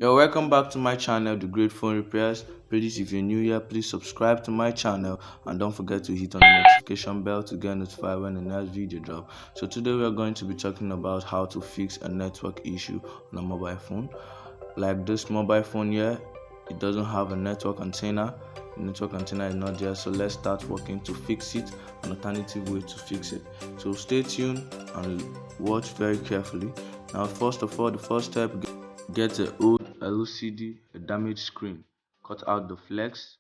You're welcome back to my channel, The Great Phone Repairs. Please, if you're new here, please subscribe to my channel and don't forget to hit on the notification bell to get notified when the next video drop. So today we are going to be talking about how to fix a network issue on a mobile phone. Like this mobile phone here, it doesn't have a network antenna. The network antenna is not there, so let's start working to fix it, an alternative way to fix it. So stay tuned and watch very carefully. Now, first of all, the first step, get an old LCD, a damaged screen, cut out the flex,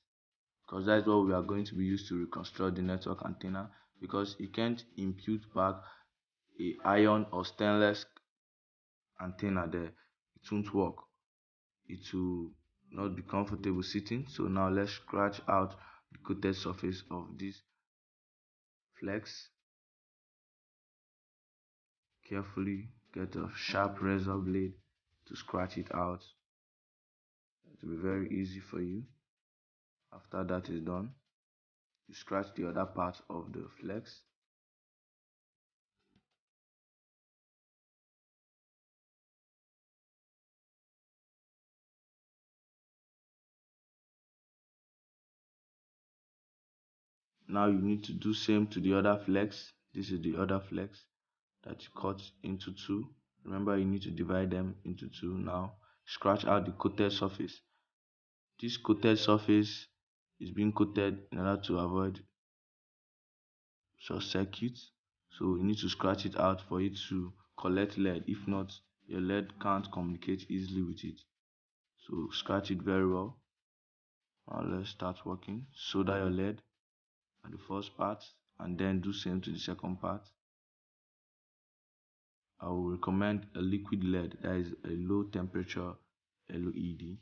because that's what we are going to be used to reconstruct the network antenna, because you can't impute back a iron or stainless antenna there. It won't work. It will not be comfortable sitting. So now let's scratch out the coated surface of this flex carefully. Get a sharp razor blade to scratch it out. It will be very easy for you. After that is done, you scratch the other part of the flex. Now you need to do same to the other flex. This is the other flex that you cut into two. Remember, you need to divide them into two. Now scratch out the coated surface. This coated surface is being coated in order to avoid short circuits. So you need to scratch it out for it to collect lead. If not, your lead can't communicate easily with it. So scratch it very well. Now let's start working. Solder your lead at the first part and then do same to the second part. I will recommend a liquid lead, that is a low temperature LED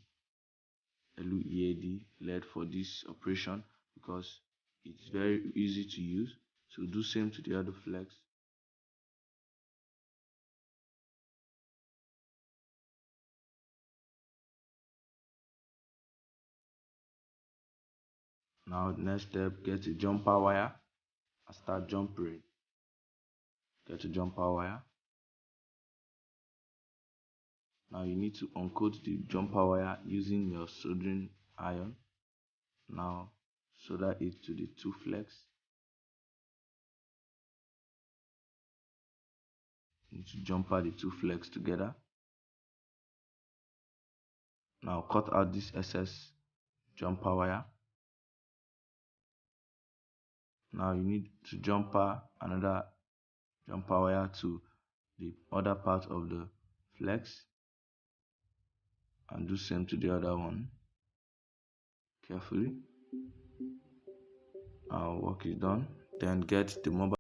LED for this operation, because it's very easy to use. So do same to the other flex. Now next step, get a jumper wire and start jumpering. Get a jumper wire. Now you need to uncoat the jumper wire using your soldering iron. Now solder it to the two flex. You need to jumper the two flex together. Now cut out this excess jumper wire. Now you need to jumper another jumper wire to the other part of the flex and do same to the other one carefully. Our work is done. Then get the mobile